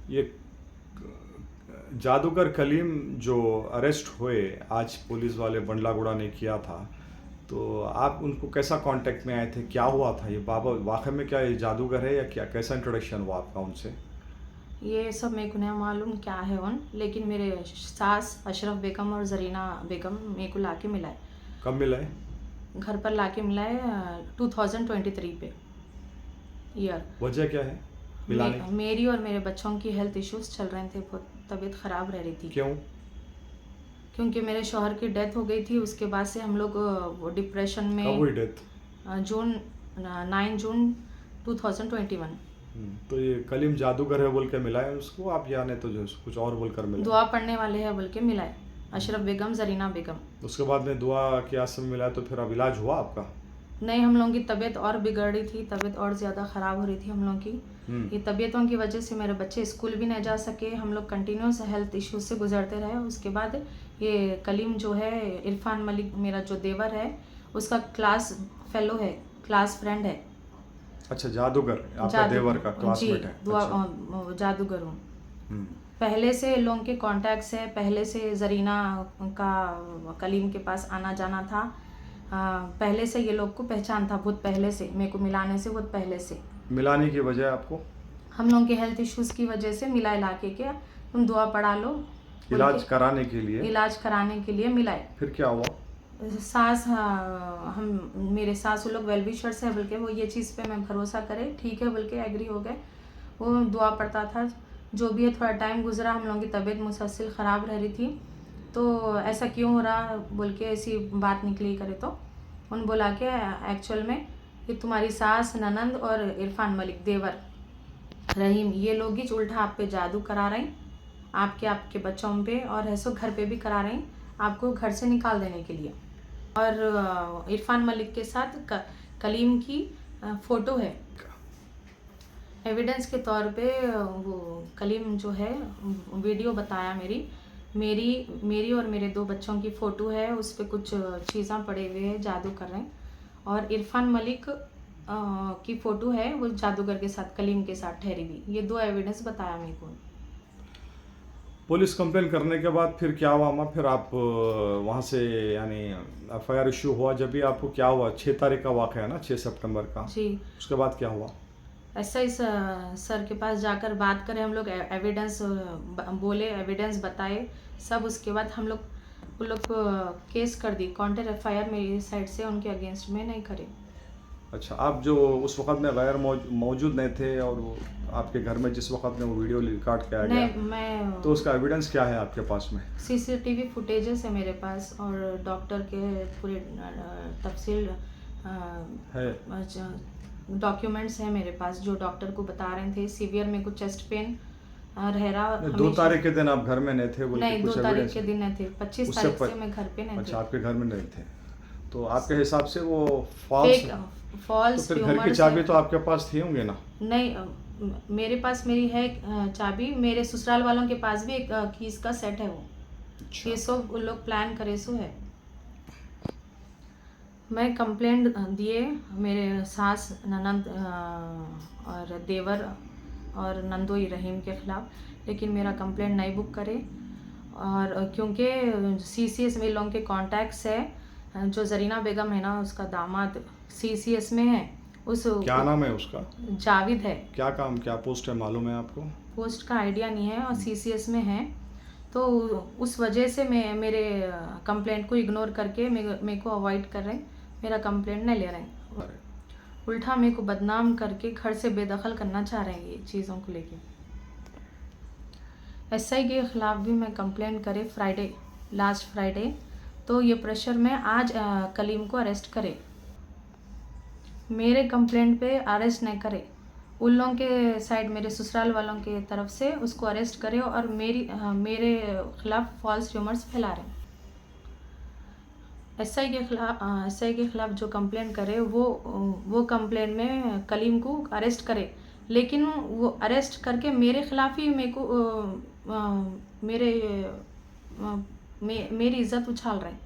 ये जादूगर कलीम जो अरेस्ट हुए आज पुलिस वाले बंडलागुड़ा ने किया था, तो आप उनको कैसा कांटेक्ट में आए थे, क्या हुआ था ये बाबा वाकई में, क्या ये जादूगर है या क्या, कैसा इंट्रोडक्शन हुआ आपका उनसे? ये सब मेरे को नहीं मालूम क्या है उन, लेकिन मेरे सास अशरफ बेगम और जरीना बेगम मेरे को लाके मिलाए, कब मिला है? घर पर लाके मिलाए 2023 पे ईयर। वजह क्या है मिलाने की? मेरी और मेरे बच्चों की हेल्थ इश्यूज चल रहे थे, बहुत तबीयत ख़राब रह रही थी, क्यों? क्योंकि मेरे शौहर की डेथ हो गई थी। उसके बाद से हम लोग वो डिप्रेशन कब में। हुई डेथ? जून 9 जून 2021। तो ये कलीम जादूगर है बोल के मिलाए उसको आप, या नहीं तो जो कुछ और बोल कर मिलाए? दुआ पढ़ने वाले हैं बोल के मिलाए, अशरफ बेगम जरीना बेगम। उसके बाद में दुआ के आसम में मिलाया, तो फिर अब इलाज हुआ आपका? नहीं, हम लोगों की तबीयत और बिगड़ रही थी, तबीयत और ज़्यादा ख़राब हो रही थी हम लोगों की। ये तबीयतों की वजह से मेरे बच्चे स्कूल भी नहीं जा सके, हम लोग कंटिन्यूस हेल्थ इश्यूज से गुजरते रहे। उसके बाद ये कलीम जो है, इरफान मलिक मेरा जो देवर है, उसका क्लास फेलो है, क्लास फ्रेंड है। अच्छा, जादूगर आपका देवर का जी, क्लासमेट है? दुआ अच्छा। जादूगर हूँ। हम्म। पहले से लोगों के कॉन्टैक्ट्स है, पहले से जरीना का कलीम के पास आना जाना था। पहले से ये लोग को पहचान था, बहुत पहले से, मेरे को मिलाने से बहुत पहले से। मिलाने की वजह आपको? हम लोगों के हेल्थ इश्यूज की वजह से मिला इलाके के, तुम दुआ पढ़ा लो बोल इलाज के कराने के लिए? इलाज कराने के लिए मिलाए। फिर क्या हुआ? सास, हम मेरे सास वो लोग वेल विशर्स है बोल के, वो ये चीज़ पे मैं भरोसा करे, ठीक है बोल के एग्री हो गए। वो दुआ पढ़ता था, जो भी है। थोड़ा टाइम गुजरा, हम लोगों की तबीयत मुसलसल ख़राब रह रही थी, तो ऐसा क्यों हो रहा बोल के ऐसी बात निकली करे, तो उन बोला कि एक्चुअल में ये तुम्हारी सास, ननंद और इरफान मलिक देवर रहीम, ये लोग ही उल्टा आप पे जादू करा रहे हैं, आपके बच्चों पे, और ऐसो घर पे भी करा रहे हैं, आपको घर से निकाल देने के लिए। और इरफान मलिक के साथ कलीम की फ़ोटो है एविडेंस के तौर पे। वो कलीम जो है, वीडियो बताया मेरी और मेरे 2 बच्चों की फ़ोटो है, उस पर कुछ चीज़ें पड़े हुए हैं, जादू कर रहे हैं। और इरफान मलिक की फ़ोटो है, वो जादूगर के साथ, कलीम के साथ ठहरी हुई। ये 2 एविडेंस बताया मेरे को। पुलिस कंप्लेन करने के बाद फिर क्या हुआ? फिर आप वहाँ से, यानी FIR इशू हुआ जब भी आपको क्या हुआ? 6 तारीख का वाक़या है ना, 6 सितंबर का? जी, उसके बाद क्या हुआ? ऐसा ही सर के पास जाकर बात करें हम लोग, एविडेंस बोले, एविडेंस बताए सब। उसके बाद हम लोग उन लोग को केस कर दी, काउंटर FIR मेरी साइड से उनके अगेंस्ट में नहीं करे। अच्छा, आप जो उस वक़्त में गैर मौजूद नहीं थे, और वो आपके घर में जिस वक़्त में वो वीडियो रिकॉर्ड किया गया, नहीं, मैं तो उसका एविडेंस क्या है आपके पास में? CCTV फुटेजेस है मेरे पास, और डॉक्टर के पूरे तफसील है? डॉक्यूमेंट्स है मेरे पास, जो डॉक्टर को बता रहे थे सीवियर में कुछ चेस्ट पेन रह रहा नहीं, 2 हमेशा। तारीख के दिन आप घर में नहीं थे बोल के नहीं, 2 कुछ तारीख एविडेंस के है? दिन नहीं थे, 25 उससे तारीख से मैं घर पे नहीं अच्छा, थी। आपके घर में नहीं थे, तो आपके हिसाब से वो फॉल्स है? तो फॉल्स फिर घर की ट्यूमर्स चाबी है। तो आपके पास थी होंगे ना? नहीं, मेरे पास मेरी है चाबी, मेरे ससुराल वालों के पास भी एक कीज का सेट है वो। अच्छा। ये सब वो लोग प्लान करे सो है। मैं कंप्लेंट दिए मेरे सास, ननंद और देवर और नंदोई रहीम के ख़िलाफ़, लेकिन मेरा कंप्लेंट नहीं बुक करे। और क्योंकि CCS में लोगों के कॉन्टैक्ट्स है, जो जरीना बेगम है ना, उसका दामाद CCS में है। क्या नाम है उसका? जाविद है। क्या काम, क्या पोस्ट है, मालूम है आपको? पोस्ट का आइडिया नहीं है, और CCS में है, तो उस वजह से मैं मेरे कंप्लेंट को इग्नोर करके मेरे को अवॉइड कर रहे हैं, मेरा कंप्लेंट नहीं ले रहे हैं, अरे, उल्टा मेरे को बदनाम करके घर से बेदखल करना चाह रहे हैं ये चीज़ों को लेके। SI के ख़िलाफ़ भी मैं कंप्लेंट करे लास्ट फ्राइडे, तो ये प्रेशर में आज कलीम को अरेस्ट करे, मेरे कंप्लेंट पे अरेस्ट नहीं करे, उन लोगों के साइड, मेरे ससुराल वालों के तरफ से उसको अरेस्ट करे, और मेरे ख़िलाफ़ फॉल्स र्यूमर्स फैला रहे हैं। SI के ख़िलाफ़ जो कंप्लेंट करे, वो कंप्लेंट में कलीम को अरेस्ट करे, लेकिन वो अरेस्ट करके मेरे ख़िलाफ़ ही मेरे को मेरी इज़्ज़त उछाल रहे हैं।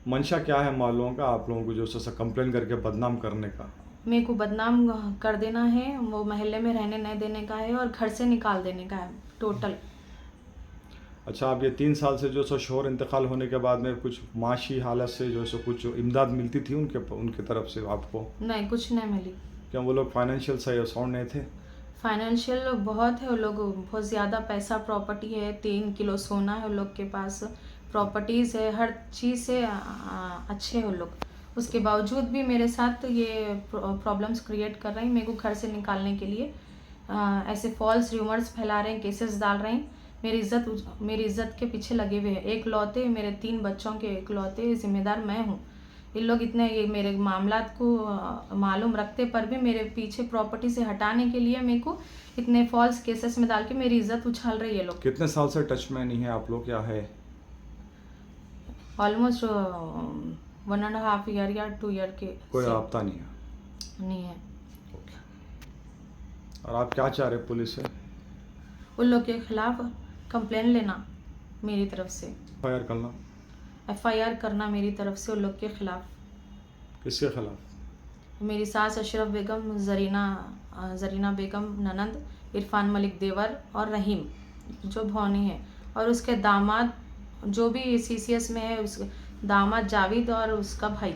मंशा क्या है मालूम का आप लोगों को, जो ऐसा कंप्लेन करके बदनाम करने का? मेरे को बदनाम कर देना है, वो महल्ले में रहने नहीं देने का है और घर से निकाल देने का है टोटल। अच्छा, आप ये 3 साल से जो सो शोहर इंतकाल होने के बाद में कुछ माशी हालत से जो सो कुछ इमदाद मिलती थी उनके उनके तरफ से आपको? नहीं, कुछ नहीं मिली। क्या वो लोग फाइनेंशियल सही साउंड नहीं थे? फाइनेंशियल बहुत है, वो लोग बहुत ज़्यादा पैसा, प्रॉपर्टी है, 3 किलो सोना है उन लोग के पास, प्रॉपर्टीज़ है, हर चीज़ से अच्छे हैं वो लोग। उसके बावजूद भी मेरे साथ ये प्रॉब्लम्स क्रिएट कर रहे हैं, मेरे को घर से निकालने के लिए ऐसे फॉल्स र्यूमर्स फैला रहे हैं, केसेस डाल रहे हैं। मेरी इज्जत के पीछे लगे हुए हैं। एक लौते मेरे 3 बच्चों के इकलौते जिम्मेदार मैं हूँ। ये लोग इतने ये मेरे मामलात को मालूम रखते पर भी मेरे पीछे प्रॉपर्टी से हटाने के लिए मेरे को इतने फॉल्स केसेस में डाल के मेरी इज्जत उछाल रही है लोग। कितने साल से टच में नहीं है आप लोग, क्या है? ऑलमोस्ट 1.5 ईयर या 2 ईयर के कोई राब्ता नहीं है? नहीं है। ओके। और आप क्या चाह रहे पुलिस से? उन लोग के खिलाफ कंप्लेन लेना मेरी तरफ से, फायर करना, FIR करना मेरी तरफ से उन लोग के खिलाफ। किसके खिलाफ? मेरी सास अशरफ बेगम, जरीना बेगम ननंद, इरफान मलिक देवर और रहीम जो भौनी है, और उसके दामाद जो भी CCS में है, उस दामाद जावेद और उसका भाई,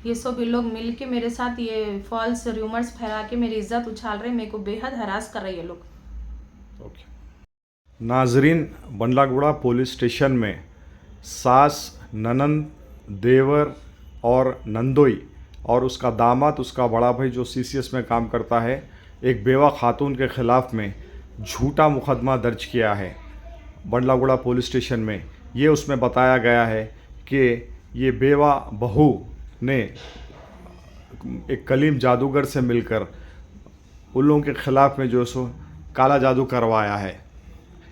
ये सब लोग मिल के मेरे साथ ये फॉल्स र्यूमर्स फैला के मेरी इज्जत उछाल रहे हैं, मेरे को बेहद हरास कर रही है लोग। ओके। नाजरीन, बंडलागुड़ा पुलिस स्टेशन में सास, ननंद, देवर और नंदोई और उसका दामाद, उसका बड़ा भाई जो CCS में काम करता है, एक बेवा खातून के ख़िलाफ़ में झूठा मुकदमा दर्ज किया है बंडलागुड़ा पुलिस स्टेशन में। ये उसमें बताया गया है कि ये बेवा बहू ने एक कलीम जादूगर से मिलकर उन लोगों के ख़िलाफ़ में जो सो काला जादू करवाया है।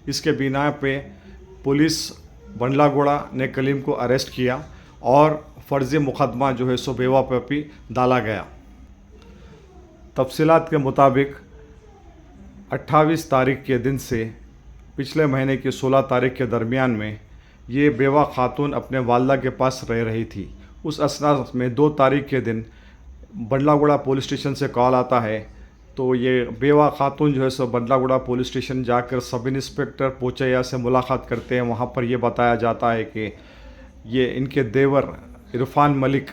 इसके बिना पे पुलिस बंडलागुड़ा ने कलीम को अरेस्ट किया और फ़र्ज़ी मुकदमा जो है सो बेवा पर भी डाला गया। तफसीलात के मुताबिक 28 तारीख के दिन से पिछले महीने की 16 तारीख के दरमियान में ये बेवा खातून अपने वालदा के पास रह रही थी। उस असना में 2 तारीख के दिन बंडलागुड़ा पुलिस स्टेशन से कॉल आता है, तो ये बेवा खातून जो है सो बंडलागुड़ा पुलिस स्टेशन जाकर सब इंस्पेक्टर पोचैया से मुलाकात करते हैं। वहाँ पर यह बताया जाता है कि ये इनके देवर इरफान मलिक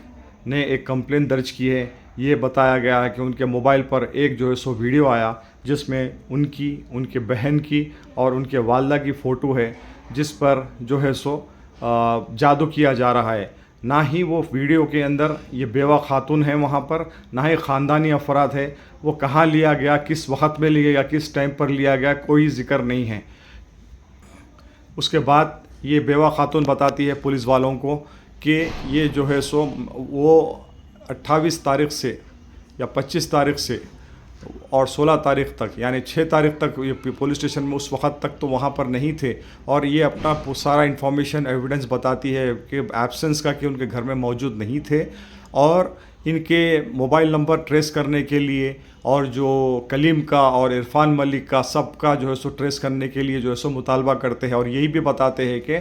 ने एक कंप्लेंट दर्ज की है। ये बताया गया है कि उनके मोबाइल पर एक जो है सो वीडियो आया जिसमें उनके बहन की और उनके वालदा की फ़ोटो है, जिस पर जो है सो जादू किया जा रहा है। ना ही वो वीडियो के अंदर ये बेवा खातून है वहाँ पर, ना ही ख़ानदानी अफराद है। वो कहाँ लिया गया, किस वक्त में लिया गया, किस टाइम पर लिया गया, कोई ज़िक्र नहीं है। उसके बाद ये बेवा खातून बताती है पुलिस वालों को कि ये जो है सो वो 28 तारीख से या 25 तारीख से और 16 तारीख तक, यानी 6 तारीख तक ये पुलिस स्टेशन में उस वक्त तक तो वहाँ पर नहीं थे। और ये अपना सारा इन्फॉर्मेशन एविडेंस बताती है कि एब्सेंस का, कि उनके घर में मौजूद नहीं थे। और इनके मोबाइल नंबर ट्रेस करने के लिए और जो कलीम का और इरफान मलिक का सबका जो है सो ट्रेस करने के लिए जो है सो मुतालबा करते हैं। और यही भी बताते हैं कि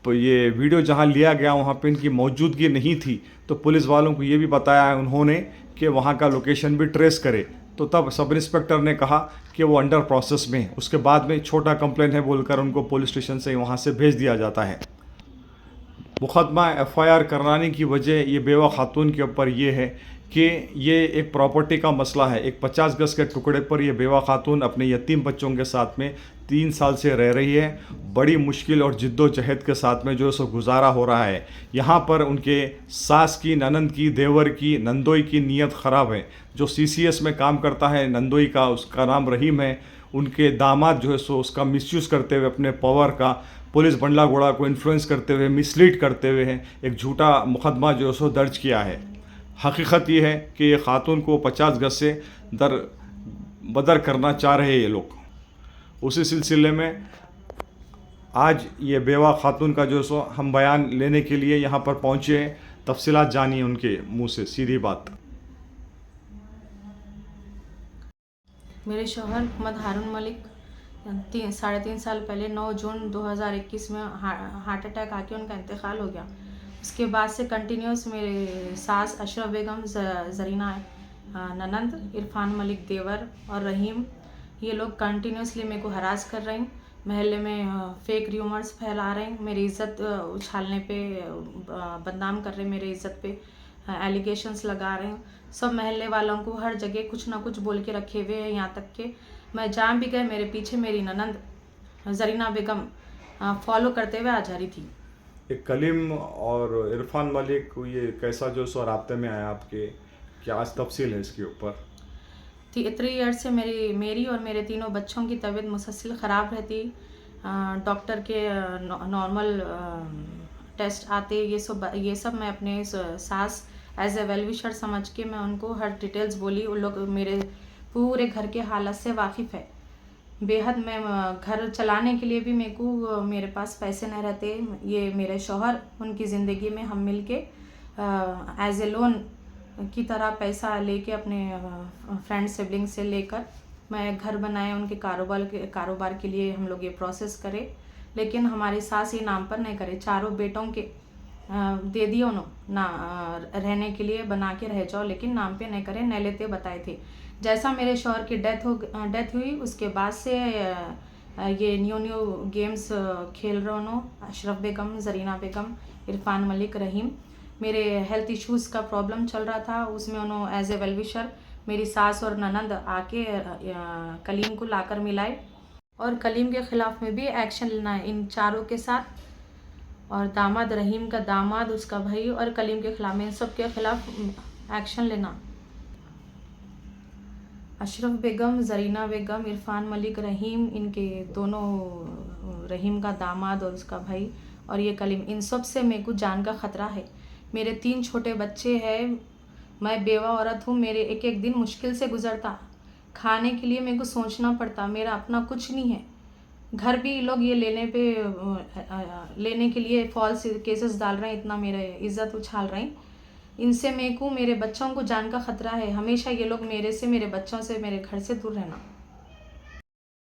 तो ये वीडियो जहाँ लिया गया वहाँ पे इनकी मौजूदगी नहीं थी। तो पुलिस वालों को ये भी बताया है उन्होंने कि वहाँ का लोकेशन भी ट्रेस करे। तो तब सब इंस्पेक्टर ने कहा कि वो अंडर प्रोसेस में। उसके बाद में छोटा कंप्लेंट है बोलकर उनको पुलिस स्टेशन से वहाँ से भेज दिया जाता है। मुकदमा FIR कराने की वजह ये बेवा खातून के ऊपर ये है कि ये एक प्रॉपर्टी का मसला है। एक 50 गज के टुकड़े पर ये बेवा खातून अपने यतीम बच्चों के साथ में 3 साल से रह रही है। बड़ी मुश्किल और जिद्दोजहद के साथ में जो सो गुजारा हो रहा है। यहाँ पर उनके सास की, ननंद की, देवर की, नंदोई की नीयत ख़राब है। जो CCS में काम करता है नंदोई का, उसका नाम रहीम है, उनके दामाद जो है सो उसका मिसयूज़ करते हुए अपने पावर का पुलिस बंडलागुड़ा को इन्फ्लुएंस करते हुए, मिसलीड करते हुए एक झूठा मुकदमा जो है सो दर्ज किया है। हकीकत ये है कि ये खातून को 50 गज से बदर करना चाह रहे हैं ये लोग। उसी सिलसिले में आज ये बेवा खातून का जो सो हम बयान लेने के लिए यहाँ पर पहुँचे हैं। तफसीलात जानिए उनके मुंह से, सीधी बात। मेरे शौहर मोहम्मद हारून मलिक 3.5 साल पहले 9 जून 2021 में हार्ट अटैक आके उनका इंतकाल हो गया। उसके बाद से कंटिन्यूस मेरे सास अशरफ बेगम, जरीना ननंद, इरफान मलिक देवर और रहीम, ये लोग कंटिन्यूसली मेरे को हरास कर रहे हैं। महल्ले में फेक र्यूमर्स फैला रहे हैं, मेरी इज़्ज़त उछालने पे बदनाम कर रहे हैं, मेरे इज़्ज़त पे एलिगेशंस लगा रहे हैं। सब महल्ले वालों को हर जगह कुछ ना कुछ बोल के रखे हुए हैं, यहाँ तक कि मैं जहाँ भी गए मेरे पीछे मेरी ननंद जरीना बेगम फॉलो करते हुए आ जा रही थी। ये कलीम और इरफान मलिक ये कैसा जो सो राब्ते में आया आपके, क्या आज तफसील है इसके ऊपर? 3 ईयर से मेरी और मेरे तीनों बच्चों की तबीयत मुसलसल ख़राब रहती। डॉक्टर के नॉर्मल टेस्ट आते, ये सब मैं अपने सास एज ए वेल विशर समझ के मैं उनको हर डिटेल्स बोली। उन लोग मेरे पूरे घर के हालत से वाकिफ़ है। बेहद मैं घर चलाने के लिए भी मेरे पास पैसे नहीं रहते। ये मेरे शौहर, उनकी ज़िंदगी में हम मिल के एज ए लोन की तरह पैसा लेके अपने फ्रेंड सिबलिंग से लेकर मैं घर बनाए, उनके कारोबार के लिए हम लोग ये प्रोसेस करे। लेकिन हमारी सास ये नाम पर नहीं करे, चारों बेटों के दे दिए उन्होंने ना रहने के लिए, बना के रह जाओ, लेकिन नाम पे नहीं करे, नहीं लेते बताए थे। जैसा मेरे शौहर की डेथ हुई उसके बाद से ये न्यू गेम्स खेल रहे उन्होंने, अशरफ बेगम, जरीना बेगम, इरफान मलिक, रहीम। मेरे हेल्थ इश्यूज़ का प्रॉब्लम चल रहा था, उसमें उन्होंने एज ए वेल विशर मेरी सास और ननंद आके कलीम को लाकर मिलाए और कलीम के ख़िलाफ़ में भी एक्शन लेना है इन चारों के साथ, और दामाद, रहीम का दामाद, उसका भाई और कलीम के ख़िलाफ़ में, इन सब के ख़िलाफ़ एक्शन लेना। अशरफ बेगम, जरीना बेगम, इरफान मलिक, रहीम, इनके दोनों, रहीम का दामाद और उसका भाई और ये कलीम, इन सब से मेरे को जान का ख़तरा है। मेरे 3 छोटे बच्चे हैं, मैं बेवा औरत हूँ, मेरे एक एक दिन मुश्किल से गुजरता। खाने के लिए मेरे को सोचना पड़ता, मेरा अपना कुछ नहीं है। घर भी लोग ये लेने के लिए फॉल्स केसेस डाल रहे हैं, इतना मेरे इज़्ज़त उछाल रहे हैं। इनसे मेरे को, मेरे बच्चों को जान का ख़तरा है। हमेशा ये लोग मेरे बच्चों से, मेरे घर से दूर रहना।